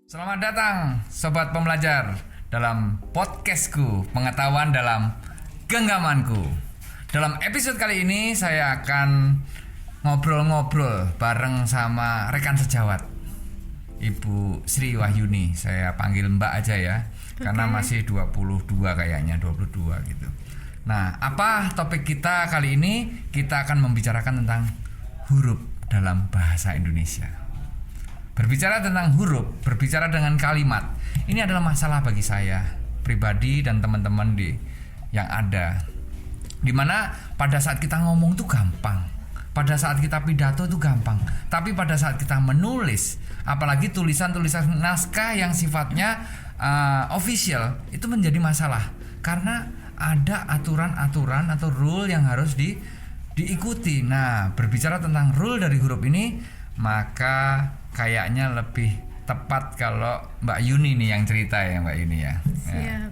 Selamat datang Sobat Pembelajar dalam podcastku Pengetahuan dalam Genggamanku. Dalam episode kali ini saya akan ngobrol-ngobrol bareng sama rekan sejawat Ibu Sri Wahyuni. Saya panggil Mbak aja ya, karena masih 22 kayaknya, 22 gitu. Nah, apa topik kita kali ini? Kita akan membicarakan tentang huruf dalam bahasa Indonesia. Berbicara tentang huruf, berbicara dengan kalimat, ini adalah masalah bagi saya pribadi dan teman-teman yang ada. Dimana pada saat kita ngomong itu gampang, pada saat kita pidato itu gampang, tapi pada saat kita menulis, apalagi tulisan-tulisan naskah yang sifatnya official, itu menjadi masalah karena ada aturan-aturan atau rule yang harus diikuti. Nah, berbicara tentang rule dari huruf ini, maka kayaknya lebih tepat kalau Mbak Yuni nih yang cerita ya, Mbak Yuni ya. Siap.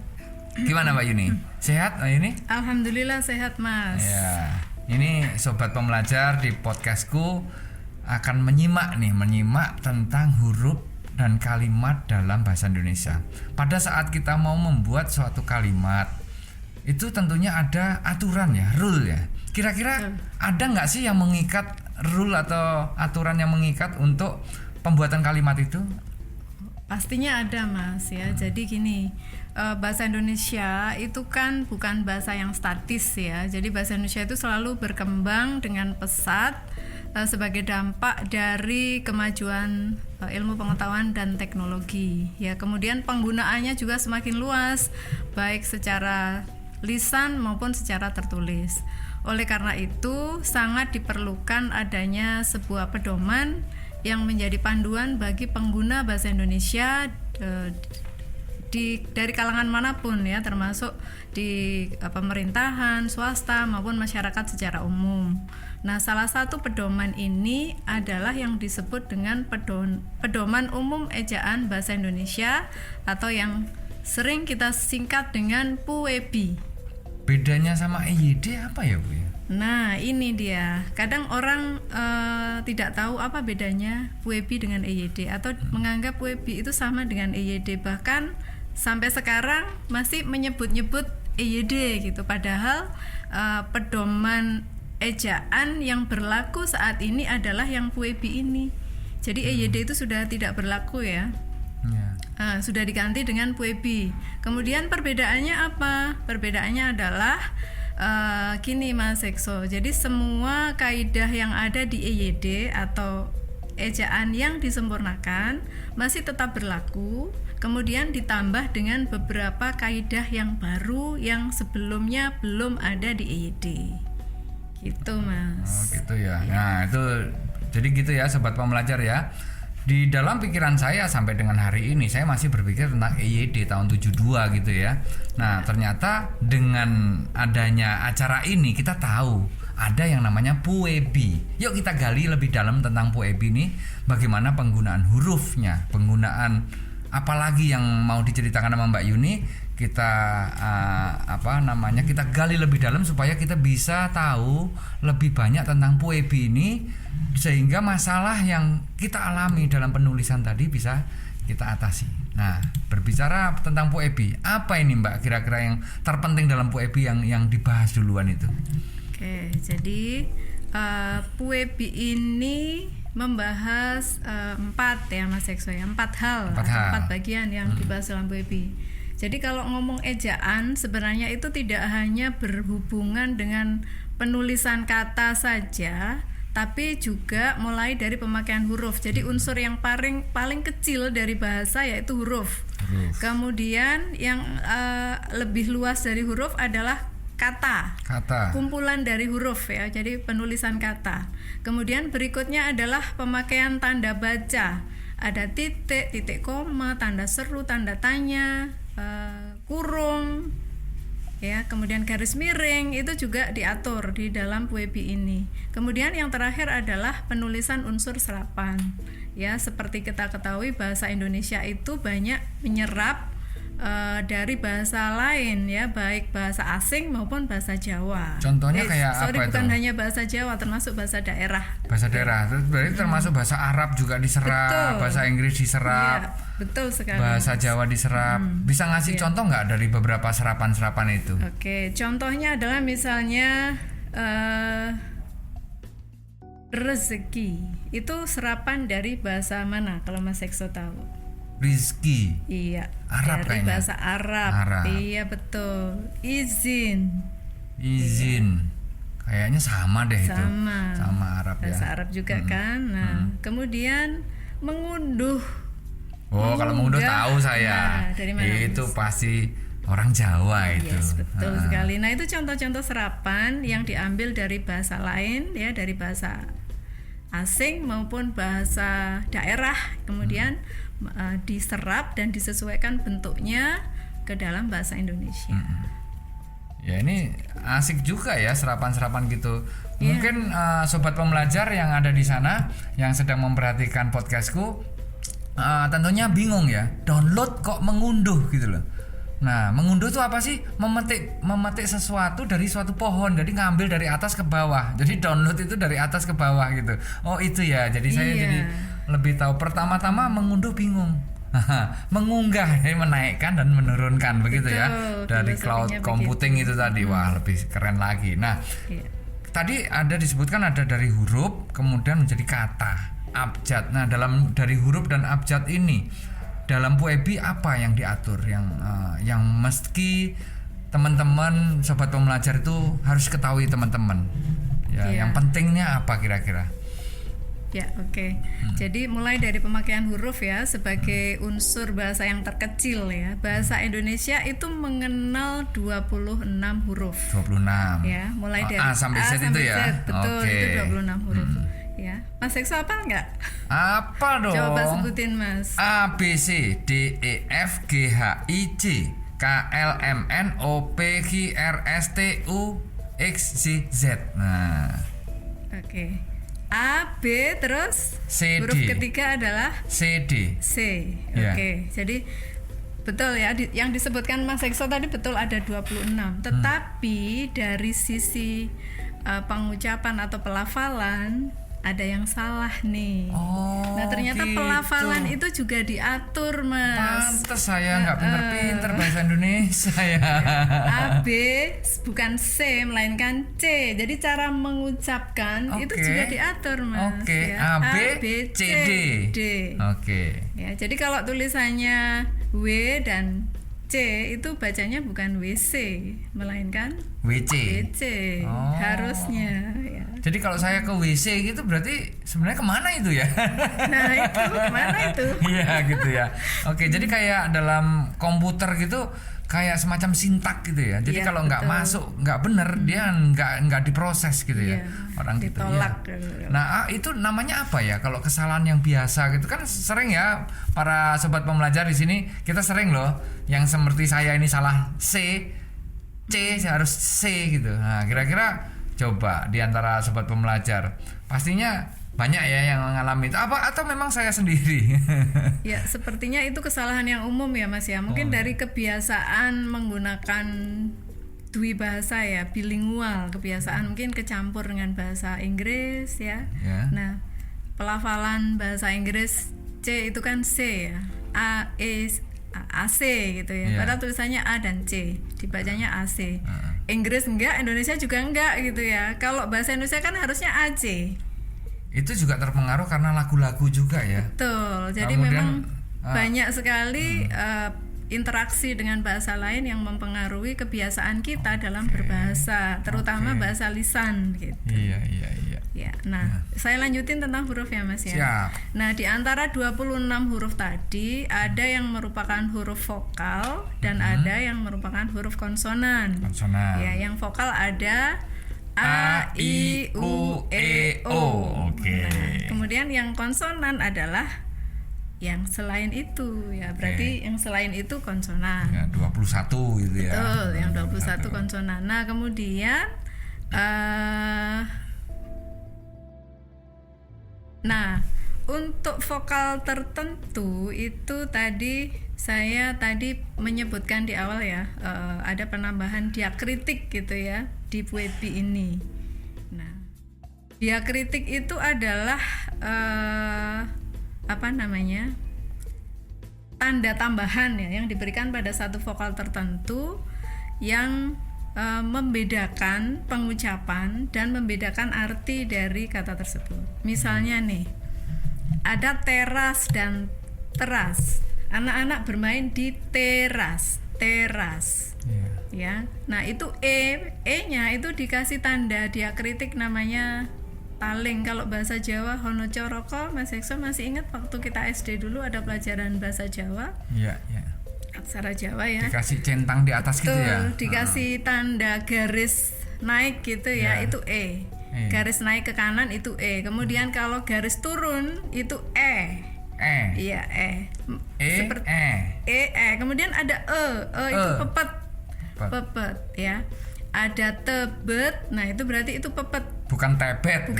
Gimana Mbak Yuni? Sehat Mbak Yuni? Alhamdulillah sehat, Mas. Ya. Ini Sobat Pembelajar di podcastku akan menyimak tentang huruf dan kalimat dalam bahasa Indonesia. Pada saat kita mau membuat suatu kalimat, itu tentunya ada aturan ya, rule ya. Kira-kira ada nggak sih yang mengikat, rule atau aturan yang mengikat untuk pembuatan kalimat itu? Pastinya ada, Mas ya. Jadi gini, bahasa Indonesia itu kan bukan bahasa yang statis ya. Jadi bahasa Indonesia itu selalu berkembang dengan pesat sebagai dampak dari kemajuan ilmu pengetahuan dan teknologi. Ya, kemudian penggunaannya juga semakin luas, baik secara lisan maupun secara tertulis. Oleh karena itu, sangat diperlukan adanya sebuah pedoman yang menjadi panduan bagi pengguna bahasa Indonesia dari kalangan manapun ya, termasuk di pemerintahan, swasta maupun masyarakat secara umum. Nah, salah satu pedoman ini adalah yang disebut dengan pedoman umum ejaan bahasa Indonesia atau yang sering kita singkat dengan PUEB. Bedanya sama EYD apa ya Bu ya? Nah, ini dia. Kadang orang tidak tahu apa bedanya PUEB dengan EYD atau menganggap PUEB itu sama dengan EYD, bahkan sampai sekarang masih menyebut-nyebut EYD gitu. Padahal pedoman ejaan yang berlaku saat ini adalah yang PUEB ini. Jadi EYD itu sudah tidak berlaku ya. Sudah diganti dengan PUEB. Kemudian perbedaannya apa? Perbedaannya adalah gini Mas Ekso. Jadi semua kaidah yang ada di EYD atau ejaan yang disempurnakan masih tetap berlaku. Kemudian ditambah dengan beberapa kaidah yang baru yang sebelumnya belum ada di EYD. Gitu Mas. Oh gitu ya. Nah itu jadi gitu ya Sobat Pembelajar ya. Di dalam pikiran saya sampai dengan hari ini saya masih berpikir tentang EYD tahun 72 gitu ya. Nah, ternyata dengan adanya acara ini kita tahu ada yang namanya PUEB. Yuk kita gali lebih dalam tentang PUEB ini, bagaimana penggunaan hurufnya, penggunaan apalagi yang mau diceritakan sama Mbak Yuni, kita kita gali lebih dalam supaya kita bisa tahu lebih banyak tentang PUEB ini, sehingga masalah yang kita alami dalam penulisan tadi bisa kita atasi. Nah, berbicara tentang PUEB, apa ini Mbak kira-kira yang terpenting dalam PUEB yang dibahas duluan itu? Oke, jadi PUEB ini membahas 4 ya Mas Ekso ya, 4 hal. 4 bagian yang dibahas dalam PUEB. Jadi kalau ngomong ejaan sebenarnya itu tidak hanya berhubungan dengan penulisan kata saja, tapi juga mulai dari pemakaian huruf. Jadi unsur yang paling kecil dari bahasa yaitu huruf. Kemudian yang lebih luas dari huruf adalah kata. Kumpulan dari huruf ya. Jadi penulisan kata. Kemudian berikutnya adalah pemakaian tanda baca. Ada titik, titik koma, tanda seru, tanda tanya, kurung, ya, kemudian garis miring itu juga diatur di dalam PUEB ini. Kemudian yang terakhir adalah penulisan unsur serapan. Ya, seperti kita ketahui bahasa Indonesia itu banyak menyerap dari bahasa lain ya, baik bahasa asing maupun bahasa Jawa. Contohnya kayak sorry, apa bukan itu? hanya bahasa Jawa, termasuk bahasa daerah. Bahasa daerah, berarti termasuk bahasa Arab juga diserap, Betul. bahasa Inggris diserap, Iya, betul sekali. bahasa Jawa diserap. Bisa ngasih contoh nggak dari beberapa serapan-serapan itu? Oke, contohnya adalah misalnya rezeki. Itu serapan dari bahasa mana kalau Mas Ekso tahu? Rizki, Iya, Arab dari kayaknya. bahasa Arab. Arab. Iya, betul. Izin. izin, kayaknya sama deh itu. Sama Arab bahasa ya. Arab juga kan. Nah, kemudian mengunduh. Oh, kalau mengunduh Mengunggah. tahu saya. Nah, dari mana, Itu pasti orang Jawa itu. Yes, betul sekali. Nah, itu contoh-contoh serapan yang diambil dari bahasa lain ya, dari bahasa asing maupun bahasa daerah, kemudian diserap dan disesuaikan bentuknya ke dalam bahasa Indonesia. Ya ini asik juga ya serapan-serapan gitu. Mungkin sobat pembelajar yang ada di sana yang sedang memperhatikan podcastku tentunya bingung ya, download kok mengunduh gitu loh. Nah, mengunduh itu apa sih? Memetik sesuatu dari suatu pohon. Jadi ngambil dari atas ke bawah. Jadi download itu dari atas ke bawah gitu. Oh, itu ya. Jadi saya jadi lebih tahu. Pertama-tama mengunduh bingung. Mengunggah, jadi menaikkan dan menurunkan begitu ya. Dari cloud computing itu tadi. Wah, lebih keren lagi. Nah, tadi ada disebutkan ada dari huruf kemudian menjadi kata, abjad. Nah, dari huruf dan abjad ini dalam PUEBI apa yang diatur yang meski teman-teman sobat pembelajar itu harus ketahui teman-teman ya, yang pentingnya apa kira-kira? Ya, oke. Jadi mulai dari pemakaian huruf ya sebagai unsur bahasa yang terkecil ya. Bahasa Indonesia itu mengenal 26 huruf. 26. Ya, mulai dari A sampai Z itu ya. Z, betul, Oke. itu 26 huruf. Ya, Mas Ekso apa enggak? Apa dong? Coba sebutin, Mas. A B C D E F G H I J K L M N O P Q R S T U X Y Z. Nah, Oke. A, B, terus C, huruf D. ketiga adalah C D. C. Ya. Oke. Jadi betul ya, yang disebutkan Mas Ekso tadi betul ada 26. Tetapi dari sisi pengucapan atau pelafalan ada yang salah nih. Oh, Nah, ternyata gitu. pelafalan itu juga diatur, Mas. Pantes saya nggak pinter-pinter bahasa Indonesia ya. A, B bukan C melainkan C. Jadi cara mengucapkan itu juga diatur, Mas. Oke, Ya. A, B, C, D. Oke. Ya, jadi kalau tulisannya W dan C itu bacanya bukan WC melainkan WC. WC. Oh. Harusnya ya. Jadi kalau saya ke WC gitu berarti sebenarnya kemana itu ya? Nah, itu kemana itu? Iya gitu ya. Oke, jadi kayak dalam komputer gitu kayak semacam sintak gitu ya. Jadi Iya, kalau nggak betul. masuk, nggak bener, dia nggak diproses gitu ya. Iya, Orang gitu ditolak. ya. Nah, itu namanya apa ya? Kalau kesalahan yang biasa gitu kan sering ya para sobat pembelajar di sini kita sering loh yang seperti saya ini salah C harus C gitu. Nah, kira-kira coba di antara sobat pembelajar pastinya banyak ya yang mengalami itu apa atau memang saya sendiri? Ya, sepertinya itu kesalahan yang umum ya, Mas ya. Mungkin dari kebiasaan menggunakan dwi bahasa ya, bilingual, kebiasaan mungkin kecampur dengan bahasa Inggris ya. Nah, pelafalan bahasa Inggris C itu kan C ya. AC gitu ya. Padahal tulisannya A dan C, dibacanya AC. Inggris enggak, Indonesia juga enggak gitu ya. Kalau bahasa Indonesia kan harusnya AC. Itu juga terpengaruh karena lagu-lagu juga ya. Betul. Jadi Kemudian, memang banyak sekali interaksi dengan bahasa lain yang mempengaruhi kebiasaan kita dalam berbahasa, terutama bahasa lisan gitu. Iya. Ya. Nah, saya lanjutin tentang huruf ya, Mas ya. Siap. Nah, di antara 26 huruf tadi ada yang merupakan huruf vokal dan ada yang merupakan huruf konsonan. Konsonan. Ya, yang vokal ada A, I, U, E, O. Oke. Nah, kemudian yang konsonan adalah yang selain itu ya, berarti yang selain itu konsonan. Ya, 21 gitu ya. Betul, yang 21 konsonan. Nah, kemudian nah, untuk vokal tertentu itu tadi saya tadi menyebutkan di awal ya, ada penambahan diakritik gitu ya di puebi ini. Nah, diakritik itu adalah tanda tambahan ya yang diberikan pada satu vokal tertentu yang membedakan pengucapan dan membedakan arti dari kata tersebut. Misalnya nih, ada teras dan teras. Anak-anak bermain di teras. Ya. Nah, itu e-nya itu dikasih tanda diakritik namanya taling. Kalau bahasa Jawa hono coroko, Mas Ekso masih ingat waktu kita SD dulu ada pelajaran bahasa Jawa? Iya. Aksara Jawa ya. Dikasih centang di atas gitu ya. Dikasih tanda garis naik gitu ya, itu e. Garis naik ke kanan itu e. Kemudian kalau garis turun itu e. Iya, e. Seperti e. Kemudian ada itu pepet ya. Ada tebet. Nah, itu berarti itu pepet. Bukan tebet.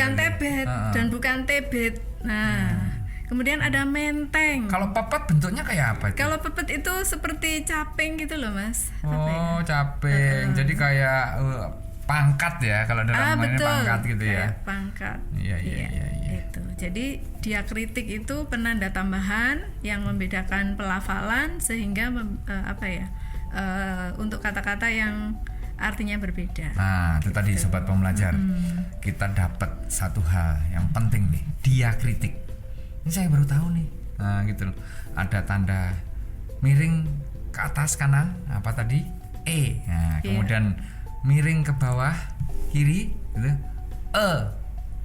Dan bukan tebet. Nah, kemudian ada menteng. Kalau pepet bentuknya kayak apa itu? Kalau pepet itu seperti caping gitu loh, Mas. Caping. Jadi kayak pangkat ya, kalau dalam mainnya pangkat gitu ya. Pangkat. Iya. Itu. Jadi diakritik itu penanda tambahan yang membedakan pelafalan sehingga untuk kata-kata yang artinya berbeda. Nah, itu tadi sobat pembelajar. Kita dapat satu hal yang penting nih, diakritik. Ini saya baru tahu nih. Nah, gitu loh. Ada tanda miring ke atas kanan, apa tadi? E. Nah, kemudian miring ke bawah kiri gitu. E.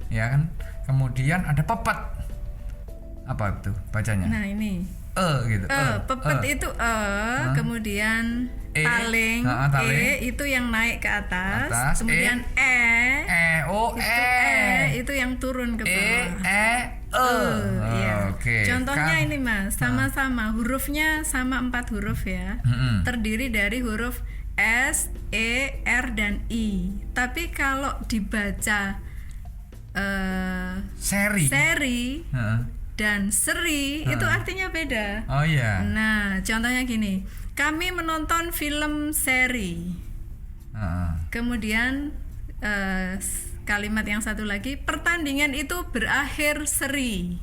Ya kan? Kemudian ada pepet. Apa itu bacanya? Nah, ini. Gitu. Pepet itu kemudian taling, E itu yang naik ke atas kemudian itu yang turun ke bawah. Oke. Contohnya ini Mas, sama-sama hurufnya sama 4 huruf ya. Terdiri dari huruf S, E, R, dan I. Tapi kalau dibaca seri dan seri itu artinya beda. Oh iya. Nah, contohnya gini, kami menonton film seri. Kemudian kalimat yang satu lagi, pertandingan itu berakhir seri.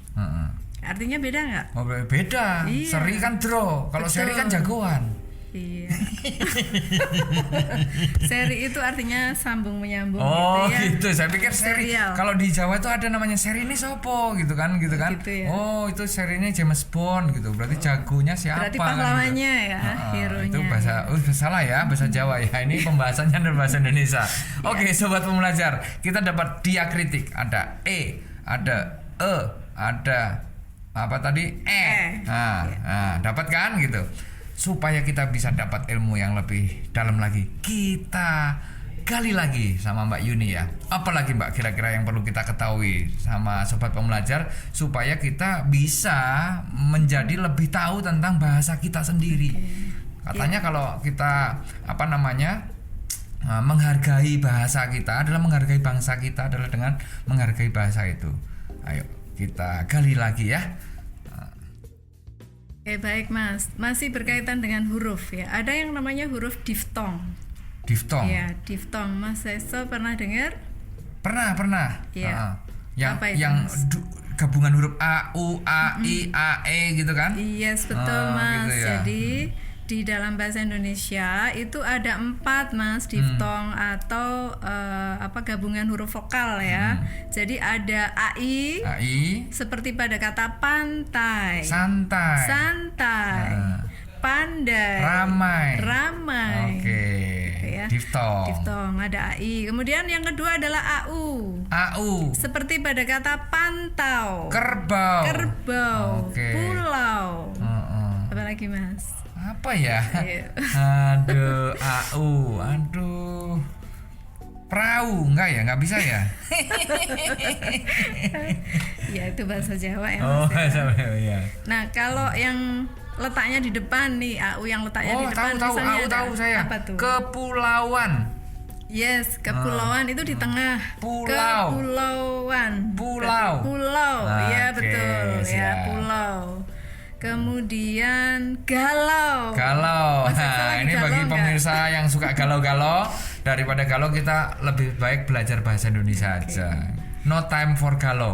Artinya beda nggak? Oh, beda. Iya. Seri kan draw, kalau seri kan jagoan. Iya. Seri itu artinya sambung menyambung. Oh gitu ya. Gitu. Saya pikir seri. Kalau di Jawa itu ada namanya seri ini sopo gitu kan. Gitu ya. Oh, itu serinya James Bond gitu. Berarti jagonya siapa? Berarti pahlawannya gitu. Ya, hero-nya. Itu bahasa salah ya, bahasa Jawa ya. Ini pembahasannya dari bahasa Indonesia. Oke, sobat pembelajar, kita dapat diakritik. Ada E, ada E, ada apa tadi? E. Nah, dapat kan gitu. Supaya kita bisa dapat ilmu yang lebih dalam lagi, kita gali lagi sama Mbak Yuni ya. Apalagi Mbak kira-kira yang perlu kita ketahui sama sobat pembelajar supaya kita bisa menjadi lebih tahu tentang bahasa kita sendiri. Katanya kalau kita menghargai bahasa kita adalah menghargai bangsa kita adalah dengan menghargai bahasa itu. Ayo kita gali lagi ya. Baik Mas, masih berkaitan dengan huruf ya. Ada yang namanya huruf diftong. Diftong? Ya, diftong. Mas Seso pernah dengar? Pernah. Ya. Yang gabungan huruf A, U, A, I, A, E gitu kan? Yes, betul Mas. Gitu ya. Jadi di dalam bahasa Indonesia itu ada 4 Mas diftong atau gabungan huruf vokal ya. Jadi ada AI seperti pada kata pantai, santai, pandai, ramai. Oke. Ya. Diftong ada AI. Kemudian yang kedua adalah AU. Seperti pada kata pantau, kerbau, pulau. Apa lagi Mas? Apa ya? Aduh, perahu nggak bisa ya? Ya itu bahasa Jawa ya. Oh, bahasa Jawa ya. Nah kalau yang letaknya di depan nih, AU yang letaknya di depan misalnya tahu saya. Apa tuh? Kepulauan. Yes, kepulauan itu di tengah. Pulau. Iya betul siap. ya, pulau. Kemudian galau. Galau. Masa Nah, lagi ini galau bagi nggak? pemirsa yang suka galau-galau, daripada galau kita lebih baik belajar bahasa Indonesia aja. No time for galau.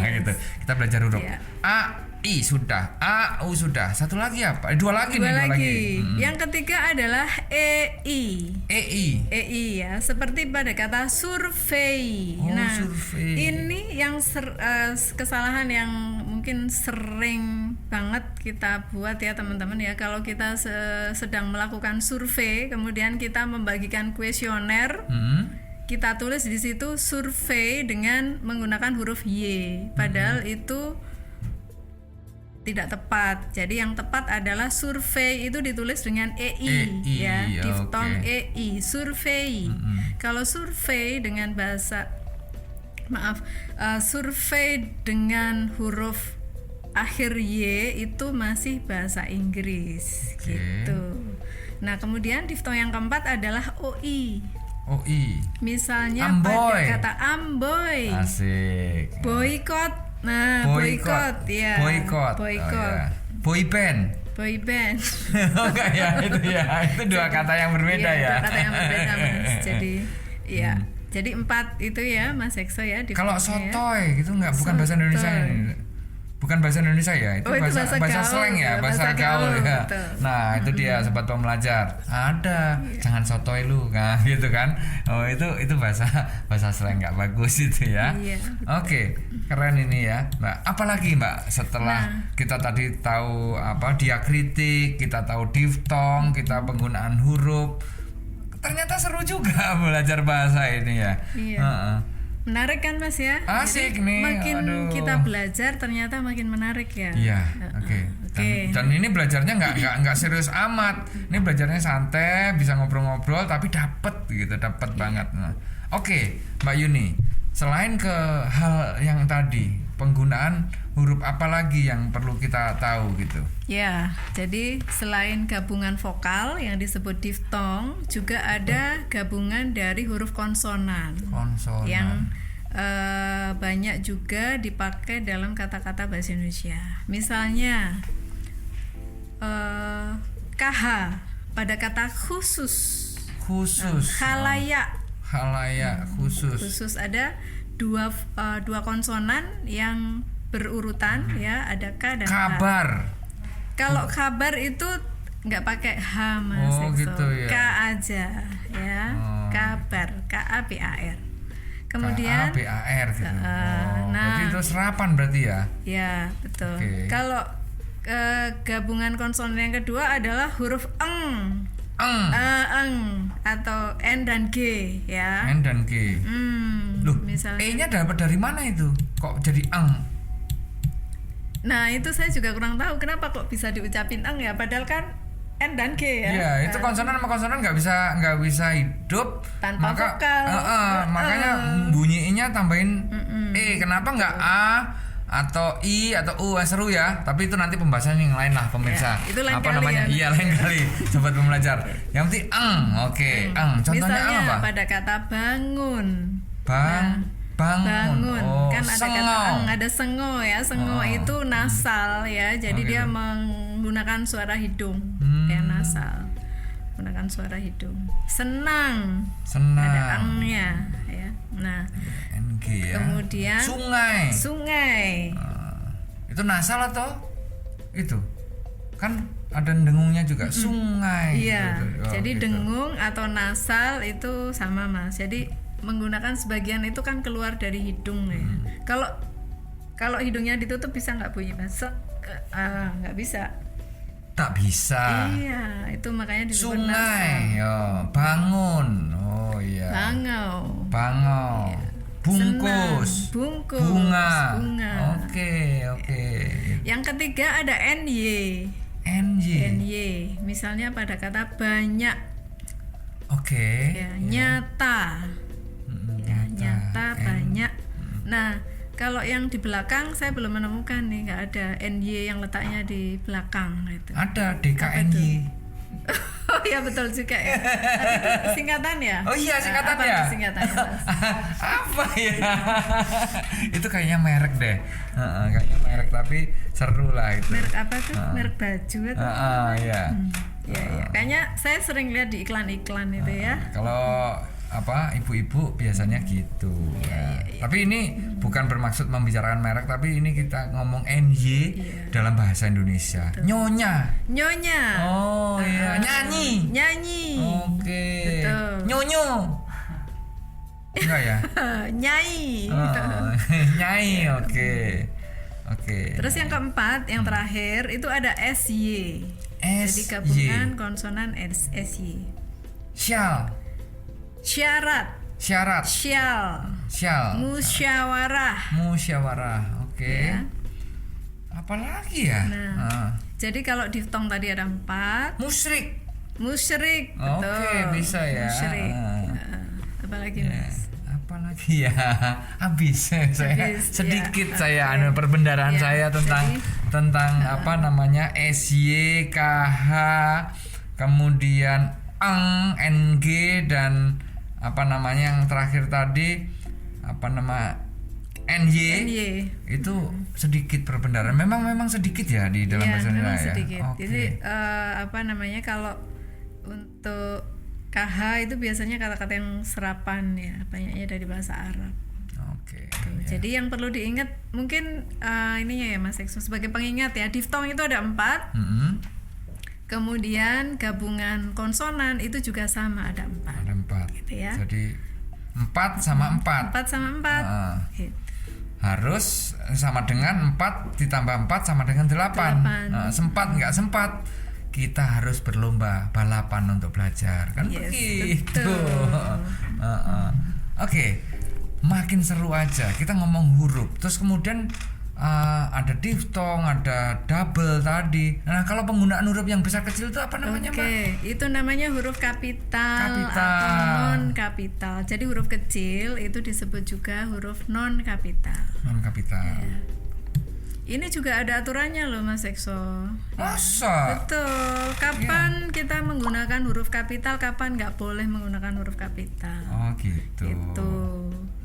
Gitu. Kita belajar huruf. Iya. A, I sudah, A, U sudah. Satu lagi apa? Dua lagi. Dua lagi. Yang ketiga adalah EI. EI. EI ya, seperti pada kata survei. Oh, Nah, survei. ini yang kesalahan yang mungkin sering banget kita buat ya teman-teman ya. Kalau kita sedang melakukan survei, kemudian kita membagikan kuesioner, kita tulis di situ survei dengan menggunakan huruf Y. Padahal itu tidak tepat. Jadi yang tepat adalah survei itu ditulis dengan EI, ya, diftong EI, survei. Kalau survei dengan survei dengan huruf akhir Y itu masih bahasa Inggris, gitu. Nah, kemudian diftong yang keempat adalah OI. OI. Misalnya Amboy. pada kata amboy, Asik. boykot. Nah, boykot ya. Boykot. Boykot. Oh, ya. Boyband. Boyband. Enggak ya, itu ya. Itu dua kata yang berbeda ya. Dua kata yang berbeda, Mas. Jadi, ya. Jadi 4 itu ya, Mas Ekso ya. Kalau sotoy gitu enggak, bukan bahasa Indonesia ini. Bukan bahasa Indonesia ya, itu bahasa gaul, slang ya, bahasa gaul ya. betul. Nah, itu dia sobat pembelajar. Ada, jangan sotoy lu, nah gitu kan. Oh, itu bahasa slang nggak bagus itu ya. Iya, Oke, keren ini ya, Mbak. Apalagi Mbak setelah kita tadi tahu apa diakritik, kita tahu diftong, kita penggunaan huruf. Ternyata seru juga belajar bahasa ini ya. Iya. Menarik kan Mas ya? Asik jadi, nih. makin Aduh. kita belajar ternyata makin menarik ya. Iya, oke. Dan ini belajarnya nggak serius amat. Ini belajarnya santai, bisa ngobrol-ngobrol, tapi dapat gitu, dapat banget. Nah, oke, Mbak Yuni. Selain ke hal yang tadi, penggunaan huruf apa lagi yang perlu kita tahu gitu? Ya, jadi selain gabungan vokal yang disebut diftong, juga ada gabungan dari huruf konsonan. Konsonan. Yang banyak juga dipakai dalam kata-kata bahasa Indonesia. Misalnya KH pada kata khusus. Khalayak. Khusus ada dua konsonan yang berurutan ya, ada K dan H. Kabar. Kalau kabar itu nggak pakai H Mas Ekso. Gitu ya. K aja ya. Kabar, KABAR. Kemudian KABAR gitu. nah, berarti itu serapan berarti ya? Ya, betul. Okay. Kalau gabungan konsonan yang kedua adalah huruf eng. Atau N dan G ya. N dan G. Loh, misalnya E-nya dapat dari mana itu? Kok jadi eng? Nah, itu saya juga kurang tahu kenapa kok bisa diucapin eng ya, padahal kan N dan G ya. Iya, itu konsonan sama konsonan nggak bisa hidup tanpa vokal. Makanya bunyinya tambahin E. Kenapa nggak A atau I atau U? Seru ya. Tapi itu nanti pembahasan yang lain lah pemirsa. Ya, itu lain apa kali namanya? ya. Iya, lain kali. Sobat pembelajar. Yang penting eng. Oke, eng. Contohnya misalnya apa? pada kata bangun. Bangun. Oh, Kan ada kata eng, ada sengo ya. Sengo itu nasal ya. Jadi dia menggunakan suara hidung. Ya, nasal. Menggunakan suara hidung. Senang. Ada engnya ya. Nah, NG ya. kemudian sungai. Itu nasal atau itu? Kan ada dengungnya juga. Sungai. Iya. Gitu. Jadi gitu. dengung atau nasal itu sama Mas. Jadi menggunakan sebagian itu kan keluar dari hidung ya. Kalau hidungnya ditutup bisa nggak bunyi Mas? Nggak bisa. Tak bisa. Iya, itu makanya disebut sungai. nasal. Bangun. Oh iya. Bangau. Iya. Bungkus. Bungkus. Bunga. Oke. Yang ketiga ada NY. Misalnya pada kata banyak. Oke. Ya, nyata. Nyata banyak. Nah, kalau yang di belakang saya belum menemukan nih, nggak ada NY yang letaknya di belakang itu. Ada DKNY. Oh ya betul juga ya. Tapi singkatan ya? Oh iya, singkatan apa ya? itu singkatannya, Mas? Apa ya? Itu kayaknya merek deh. Kayaknya merek tapi seru lah itu. Merek apa tuh? Merek baju atau? Iya. Ya. Kayaknya saya sering lihat di iklan-iklan itu ya. Kalau ibu-ibu biasanya gitu. Tapi ini bukan bermaksud membicarakan merek, tapi ini kita ngomong NY dalam bahasa Indonesia. Nyonya. Oh iya, nyanyi. Oke. Betul. Nyonyo. Enggak ya? Nyai. Nyai, oke. Terus yang keempat, yang terakhir itu ada SY. Jadi gabungan konsonan SY. Syarat. Syal. Musyawarah. Oke. Ya. Apalagi ya? Jadi kalau diftong tadi ada 4. Musyrik. Betul. Oke, bisa ya. Musyrik. Apalagi Mas? Apalagi ya? Habis saya sedikit ya. saya perbendaharaan saya tentang apa namanya SY, KH, kemudian NG dan apa namanya yang terakhir tadi NY. Itu sedikit perbendaharaan. Memang sedikit ya di dalam bahasa Indonesia. Sedikit. Okay. Jadi kalau untuk KH itu biasanya kata-kata yang serapan ya, banyaknya dari bahasa Arab. Oke. Jadi yang perlu diingat mungkin ininya ya Mas Ekso, sebagai pengingat ya, diftong itu ada 4. Kemudian gabungan konsonan itu juga sama ada 4. Ada 4. Gitu ya. Jadi 4 sama 4. 4 sama 4. Gitu. Harus sama dengan 4 ditambah 4 sama dengan 8. Sempat nggak sempat, kita harus berlomba balapan untuk belajar kan begitu. Oke. Makin seru aja kita ngomong huruf. Terus kemudian ada diftong, ada double tadi. Nah, kalau penggunaan huruf yang besar kecil itu apa namanya, Mbak? Itu namanya huruf kapital atau non kapital. Jadi huruf kecil itu disebut juga huruf non kapital. Non kapital. Ya. Ini juga ada aturannya loh Mas Ekso. Masa? Betul. Kapan kita menggunakan huruf kapital, kapan nggak boleh menggunakan huruf kapital. Oh gitu. Gitu.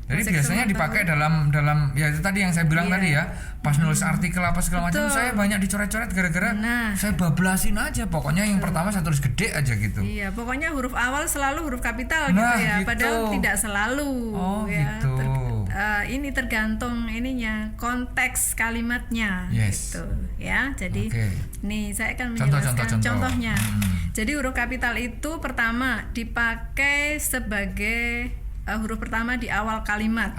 Jadi biasanya dipakai dalam ya itu tadi yang saya bilang tadi ya, pas nulis artikel apa segala macam saya banyak dicoret-coret gara-gara saya bablasin aja, pokoknya yang pertama saya tulis gede aja gitu. Iya, pokoknya huruf awal selalu huruf kapital gitu ya, padahal tidak selalu. Ya, gitu. Ini tergantung ininya, konteks kalimatnya gitu ya. Jadi nih saya akan menjelaskan contohnya. Jadi huruf kapital itu pertama dipakai sebagai huruf pertama di awal kalimat.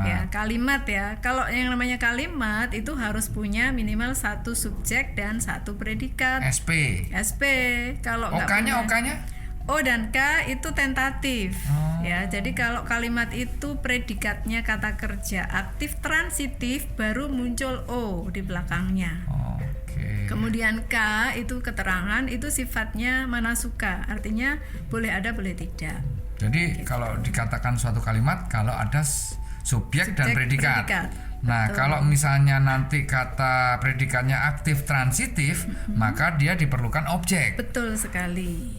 Ya, kalimat ya. Kalau yang namanya kalimat itu harus punya minimal 1 subjek dan 1 predikat. SP. Kalau OK-nya? O dan K itu tentatif. Ya, jadi kalau kalimat itu predikatnya kata kerja aktif transitif, baru muncul O di belakangnya. Kemudian K itu keterangan, itu sifatnya manasuka, artinya boleh ada boleh tidak. Jadi kalau dikatakan suatu kalimat kalau ada subjek dan predikat. Nah, kalau misalnya nanti kata predikatnya aktif transitif, maka dia diperlukan objek. Betul sekali.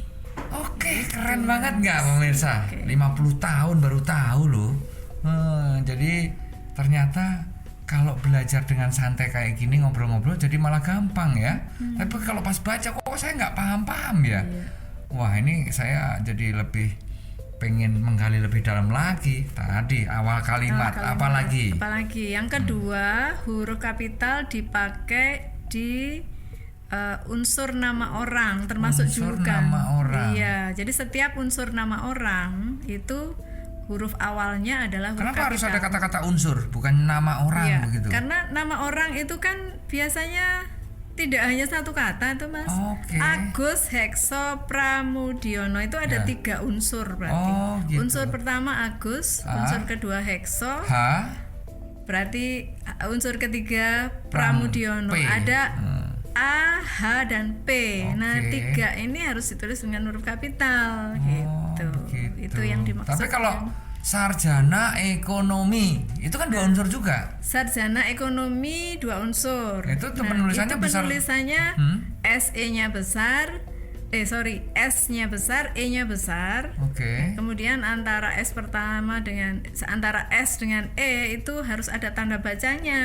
Oke, keren banget nggak pemirsa? 50 tahun baru tahu loh. Jadi ternyata kalau belajar dengan santai kayak gini, ngobrol-ngobrol jadi malah gampang ya. Tapi kalau pas baca kok saya nggak paham-paham ya. Wah, ini saya jadi lebih pengen menggali lebih dalam lagi. Tadi awal kalimat. Apalagi yang kedua, huruf kapital dipakai di unsur nama orang, termasuk julukan. Iya, jadi setiap unsur nama orang itu huruf awalnya adalah huruf kapital. Kenapa harus ada kata-kata unsur, bukan nama orang begitu? Karena nama orang itu kan biasanya tidak hanya satu kata itu Mas. Agus Hekso Pramudiono itu ada 3 unsur berarti. Gitu. Unsur pertama Agus, unsur kedua Hekso. Berarti unsur ketiga Pramudiono. Ada A, H dan P. Nah, 3 ini harus ditulis dengan huruf kapital gitu. Itu yang dimaksud. Tapi kalau sarjana ekonomi itu kan 2 unsur juga. Sarjana ekonomi 2 unsur. Itu penulisannya besar. Penulisannya SE-nya besar, S-nya besar, E-nya besar. Oke. Kemudian antara S dengan E itu harus ada tanda bacanya.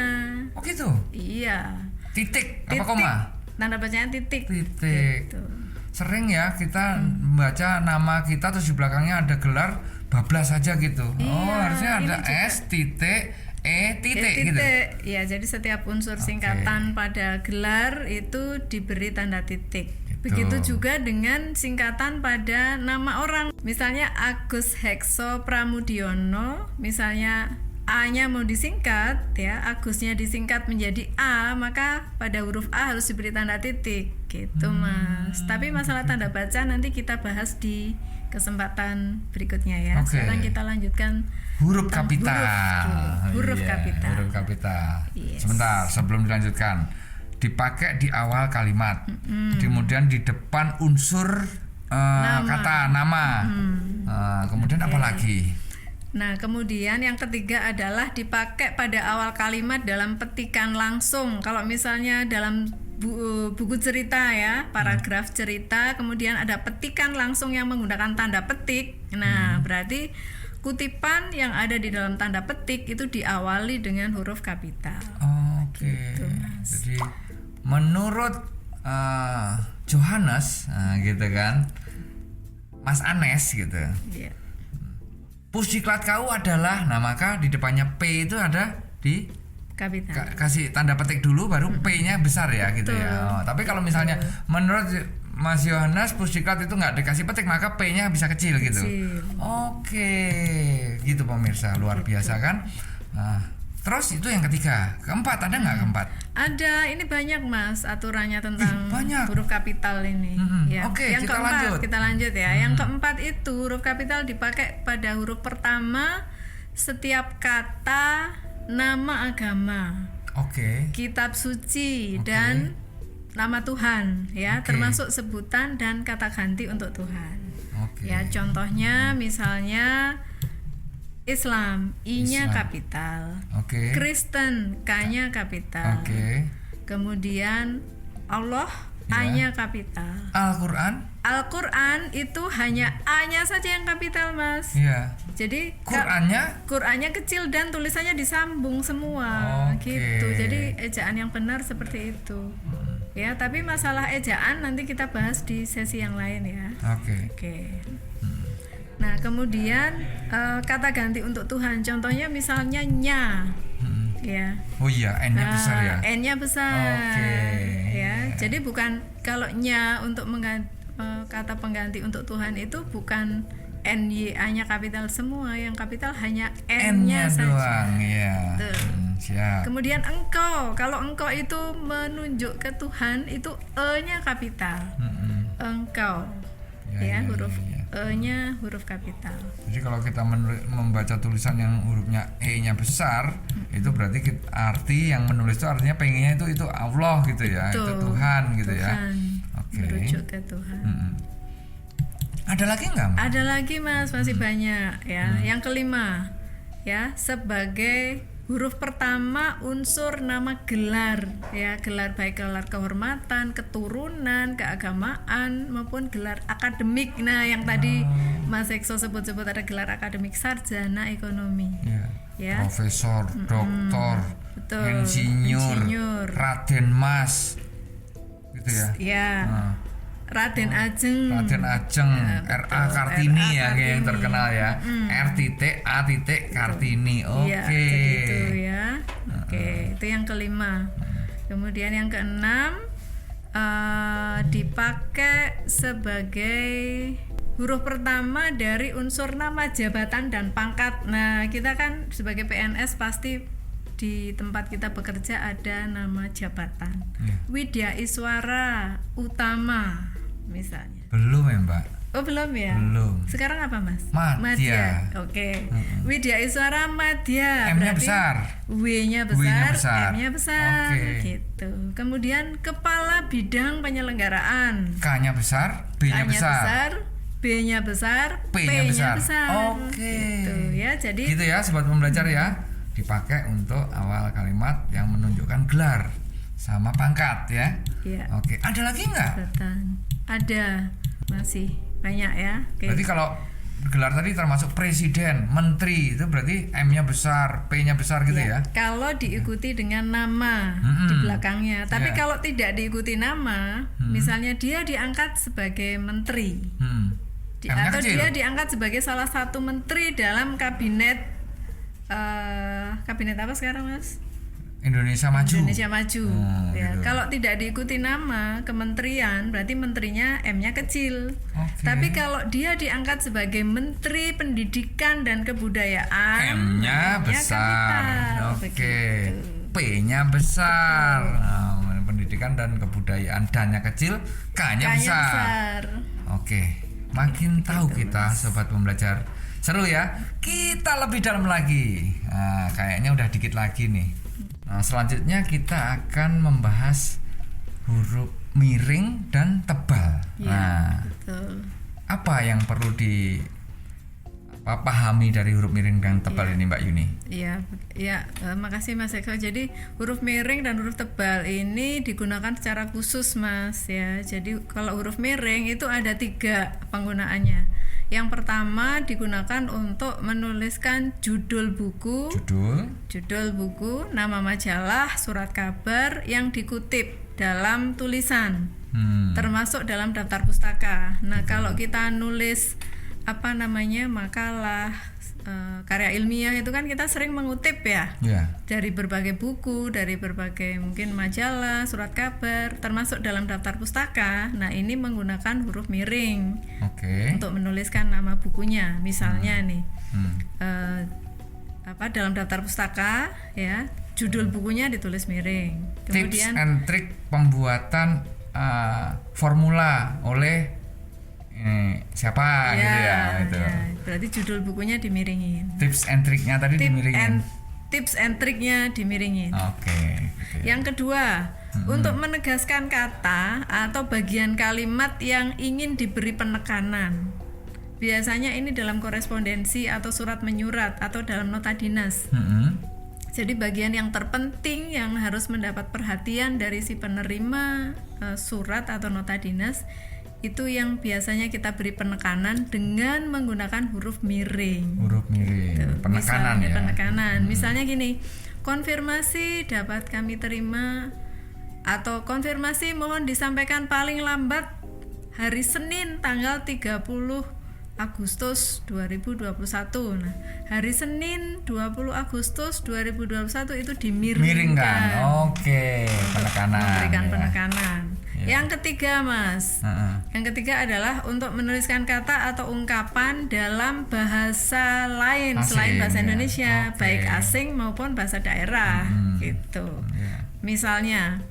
Oh gitu. Iya. Titik apa koma? Tanda bacanya titik. Gitu. Sering ya kita membaca nama kita terus di belakangnya ada gelar bablas aja gitu. Iya, Harusnya ada juga. S titik E titik gitu. Ya, jadi setiap unsur singkatan pada gelar itu diberi tanda titik. Begitu juga dengan singkatan pada nama orang. Misalnya Agus Hekso Pramudiono, misalnya A-nya mau disingkat, ya, Agusnya disingkat menjadi A, maka pada huruf A harus diberi tanda titik, gitu Mas. Tapi masalah tanda baca nanti kita bahas di kesempatan berikutnya ya. Sekarang kita lanjutkan huruf kapital. Huruf kapital. Huruf kapital. Yes. Sebentar, sebelum dilanjutkan, dipakai di awal kalimat, kemudian di depan unsur kata nama, kemudian apa lagi? Nah, kemudian yang ketiga adalah dipakai pada awal kalimat dalam petikan langsung. Kalau misalnya dalam buku cerita ya, paragraf cerita, kemudian ada petikan langsung yang menggunakan tanda petik. Nah, berarti kutipan yang ada di dalam tanda petik itu diawali dengan huruf kapital. Oke. Gitu, Jadi menurut Johannes, gitu kan, Mas Anes gitu. Yeah. Pusdiklat kau adalah, nah maka di depannya P itu ada di Kapital. kasih tanda petik dulu baru P-nya besar ya gitu ya. Tapi kalau misalnya menurut Mas Yohanes pusdiklat itu nggak dikasih petik maka P-nya bisa kecil gitu. Oke, gitu pemirsa, luar biasa kan. Nah, terus itu yang ketiga, keempat ada nggak keempat? Ada, ini banyak Mas aturannya tentang huruf kapital ini. Ya. Oke, yang kita keempat lanjut. kita lanjut ya. Yang keempat itu huruf kapital dipakai pada huruf pertama setiap kata nama agama. Oke. Kitab suci dan nama Tuhan ya, termasuk sebutan dan kata ganti untuk Tuhan. Ya, contohnya misalnya Islam, I-nya kapital. Kristen, K-nya kapital. Kemudian Allah, A-nya kapital. Al-Quran itu hanya A-nya saja yang kapital, Mas. Iya. Jadi Qurannya kecil dan tulisannya disambung semua, gitu. Jadi ejaan yang benar seperti itu. Ya, tapi masalah ejaan nanti kita bahas di sesi yang lain ya. Oke. Nah, kemudian kata ganti untuk Tuhan, contohnya misalnya nya, ya. Oh iya, N-nya besar ya. N-nya besar. Ya, jadi bukan kalau nya untuk kata pengganti untuk Tuhan itu bukan N-Y-A-nya kapital semua, yang kapital hanya N-nya saja. Doang, ya. Siap. Kemudian engkau, kalau engkau itu menunjuk ke Tuhan itu E-nya kapital. Engkau. Ya, huruf E-nya huruf kapital. Jadi kalau kita membaca tulisan yang hurufnya E-nya besar, itu berarti arti yang menulis itu artinya pengennya itu Allah gitu ya, itu Tuhan gitu ya. Merujuk ke Tuhan. Ada lagi nggak? Ada lagi Mas, masih banyak ya. Yang kelima ya, sebagai huruf pertama unsur nama gelar ya, gelar baik gelar kehormatan, keturunan, keagamaan maupun gelar akademik. Nah, yang tadi Mas Ekso sebut-sebut ada gelar akademik sarjana ekonomi. Ya. Profesor, doktor, insinyur, Raden Mas. Gitu ya. Ya. Raden Ajeng, R.A. Kartini ya, yang terkenal ya. R.A. Kartini. Oke. Gitu ya. Oke, itu yang kelima. Kemudian yang keenam dipakai sebagai huruf pertama dari unsur nama, jabatan dan pangkat. Nah, kita kan sebagai PNS pasti di tempat kita bekerja ada nama jabatan. Widya Iswara Utama misalnya. Belum ya, Mbak? Oh, belum ya? Belum. Sekarang apa, Mas? Madya. Oke. Widya Iswara Madya. M-nya besar. W-nya besar. M-nya besar. Gitu. Kemudian kepala bidang penyelenggaraan. K-nya besar, B-nya besar. B-nya besar, P-nya besar. Gitu ya. Jadi gitu ya, sobat pembelajar ya. Dipakai untuk awal kalimat yang menunjukkan gelar sama pangkat ya. Oke, ada lagi nggak? ada, masih banyak ya. Oke. Berarti kalau gelar tadi termasuk presiden, menteri, itu berarti M-nya besar, P-nya besar gitu ya? Kalau diikuti dengan nama di belakangnya. Tapi kalau tidak diikuti nama, misalnya dia diangkat sebagai menteri, atau kecil. dia diangkat sebagai salah satu menteri dalam kabinet kabinet apa sekarang, Mas? Indonesia Maju. Indonesia Maju. Ya, gitu. kalau tidak diikuti nama kementerian, berarti menterinya M-nya kecil. Oke. Tapi kalau dia diangkat sebagai Menteri Pendidikan dan Kebudayaan, M-nya besar. kapital. Oke. Begitu. P-nya besar. Nah, pendidikan dan kebudayaan, D-nya kecil, K-nya besar. Oke. Makin tahu kita sobat pembelajar. Seru ya. Kita lebih dalam lagi. Nah, kayaknya udah dikit lagi nih. Nah, selanjutnya kita akan membahas huruf miring dan tebal. Nah, Betul. apa yang perlu pahami dari huruf miring dan tebal ini, Mbak Yuni? Makasih Mas Eko. Jadi huruf miring dan huruf tebal ini digunakan secara khusus, Mas ya. Jadi kalau huruf miring itu ada 3 penggunaannya. Yang pertama digunakan untuk menuliskan judul buku, nama majalah, surat kabar yang dikutip dalam tulisan, termasuk dalam daftar pustaka. Nah, kalau kita nulis makalah, karya ilmiah itu kan kita sering mengutip ya, dari berbagai buku, dari berbagai mungkin majalah, surat kabar, termasuk dalam daftar pustaka. Nah, ini menggunakan huruf miring untuk menuliskan nama bukunya. Misalnya nih, dalam daftar pustaka ya, judul bukunya ditulis miring. Kemudian tips and trik pembuatan formula oleh siapa gitu ya, gitu. Berarti judul bukunya dimiringin. Tips and triknya tadi dimiringin. Tips and triknya dimiringin. Oke. Yang kedua, untuk menegaskan kata atau bagian kalimat yang ingin diberi penekanan. Biasanya ini dalam korespondensi atau surat menyurat atau dalam nota dinas. Jadi bagian yang terpenting yang harus mendapat perhatian dari si penerima surat atau nota dinas, itu yang biasanya kita beri penekanan dengan menggunakan huruf miring. Penekanan ya. Penekanan. Misalnya gini, konfirmasi dapat kami terima, atau konfirmasi mohon disampaikan paling lambat hari Senin tanggal 30 Agustus 2021. Nah, hari Senin 20 Agustus 2021 itu dimiringkan. Oke, penekanan. Memberikan penekanan. Yang ketiga, Mas. Yang ketiga adalah untuk menuliskan kata atau ungkapan dalam bahasa lain selain bahasa Indonesia, baik asing maupun bahasa daerah, gitu. Misalnya,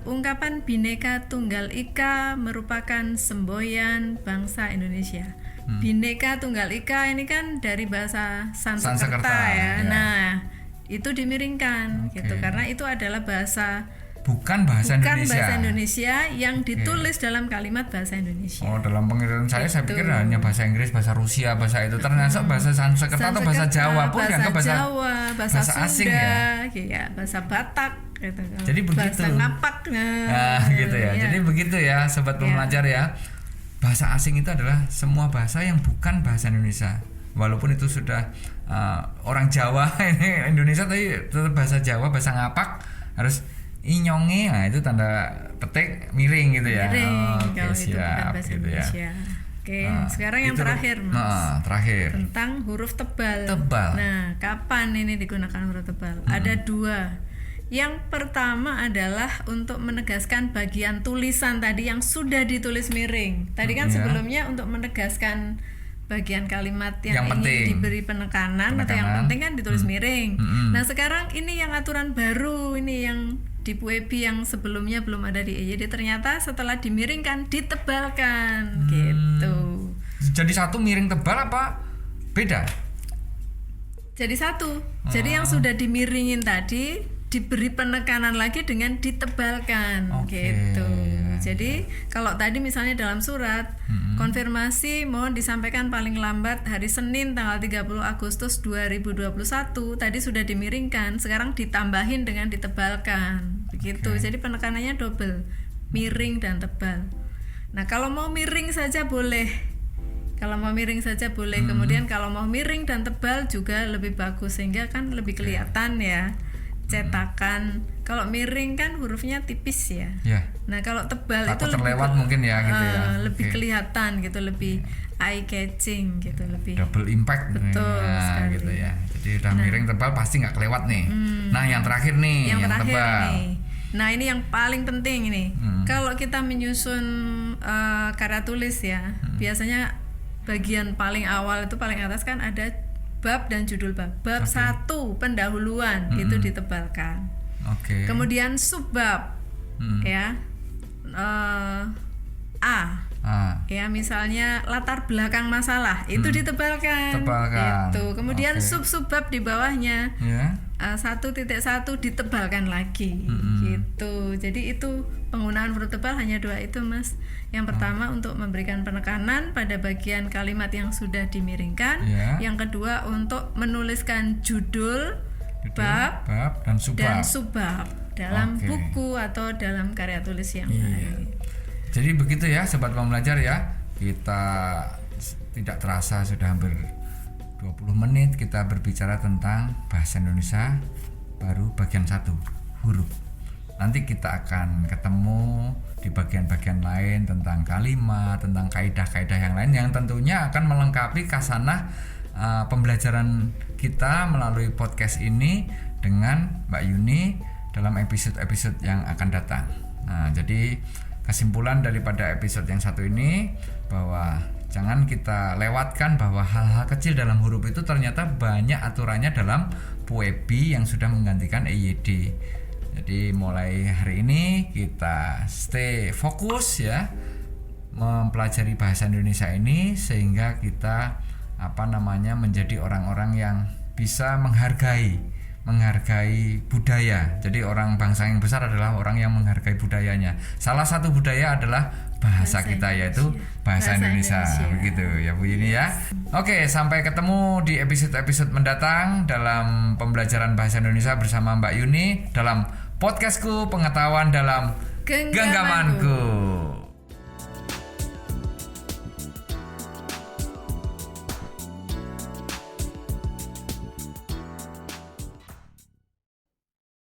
ungkapan Bhinneka Tunggal Ika merupakan semboyan bangsa Indonesia. Bhinneka Tunggal Ika ini kan dari bahasa Sanskerta ya. Nah, itu dimiringkan gitu karena itu adalah bukan bahasa Indonesia yang ditulis dalam kalimat bahasa Indonesia. Dalam pengertian saya pikir hanya bahasa Inggris, bahasa Rusia, bahasa itu. Ternyata bahasa Sanskerta atau bahasa Jawa pun dianggap bahasa asing ya. Bahasa Batak gitu. Jadi begitu. Bahasa Napak. Gitu ya. Jadi begitu ya, sobat pembelajar ya. Bahasa asing itu adalah semua bahasa yang bukan bahasa Indonesia. Walaupun itu sudah orang Jawa ini Indonesia, tapi tetap bahasa Jawa, bahasa Ngapak harus inyonge, nah itu tanda petik miring gitu ya. Kalau itu bukan bahasa Indonesia. Sekarang yang terakhir, Mas. Terakhir. Tentang huruf tebal. Nah, kapan ini digunakan huruf tebal? Ada 2. Yang pertama adalah untuk menegaskan bagian tulisan tadi yang sudah ditulis miring. Tadi kan sebelumnya untuk menegaskan bagian kalimat yang ingin diberi penekanan atau yang penting kan ditulis miring. Nah, sekarang ini yang aturan baru, ini yang di PUEBI yang sebelumnya belum ada di EYD, ternyata setelah dimiringkan ditebalkan gitu. Jadi satu miring tebal apa beda? Jadi satu. Jadi yang sudah dimiringin tadi diberi penekanan lagi dengan ditebalkan gitu. Jadi kalau tadi misalnya dalam surat konfirmasi mohon disampaikan paling lambat hari Senin tanggal 30 Agustus 2021, tadi sudah dimiringkan, sekarang ditambahin dengan ditebalkan begitu. Jadi penekanannya double, miring dan tebal. Nah, kalau mau miring saja boleh. Kemudian kalau mau miring dan tebal juga lebih bagus, sehingga kan lebih kelihatan ya cetakan. Kalau miring kan hurufnya tipis ya. Nah, kalau tebal takut itu terlewat mungkin ya gitu ya. Lebih kelihatan gitu, lebih eye catching gitu, lebih double impact. Betul sekali. Gitu ya. Jadi udah miring tebal pasti nggak kelewat nih. Nah, yang terakhir nih, yang tebal. Nah, ini yang paling penting ini. Kalau kita menyusun karya tulis ya, biasanya bagian paling awal itu paling atas kan ada bab dan judul bab. Bab 1 pendahuluan itu ditebalkan. Kemudian subbab ya ya, misalnya latar belakang masalah itu ditebalkan. Gitu. Kemudian sub-subbab di bawahnya 1.1 ditebalkan lagi gitu. Jadi itu penggunaan huruf tebal hanya 2 itu, Mas. Yang pertama untuk memberikan penekanan pada bagian kalimat yang sudah dimiringkan. Yang kedua untuk menuliskan judul, bab dan subbab dalam buku atau dalam karya tulis yang lain. Jadi begitu ya Sobat Pembelajar ya. Kita tidak terasa sudah hampir 20 menit kita berbicara tentang bahasa Indonesia baru bagian 1, huruf. Nanti kita akan ketemu di bagian-bagian lain tentang kalimat, tentang kaidah-kaidah yang lain yang tentunya akan melengkapi khasanah pembelajaran kita melalui podcast ini dengan Mbak Yuni dalam episode-episode yang akan datang. Nah, jadi kesimpulan daripada episode yang 1 ini bahwa jangan kita lewatkan bahwa hal-hal kecil dalam huruf itu ternyata banyak aturannya dalam PUEBI yang sudah menggantikan EYD. Jadi mulai hari ini kita stay fokus ya mempelajari bahasa Indonesia ini sehingga kita menjadi orang-orang yang bisa menghargai budaya. Jadi orang bangsa yang besar adalah orang yang menghargai budayanya. Salah satu budaya adalah bahasa kita yaitu bahasa Indonesia. Begitu ya Bu Yuni ya. Oke, sampai ketemu di episode-episode mendatang dalam pembelajaran bahasa Indonesia bersama Mbak Yuni dalam podcastku Pengetahuan dalam Genggamanku.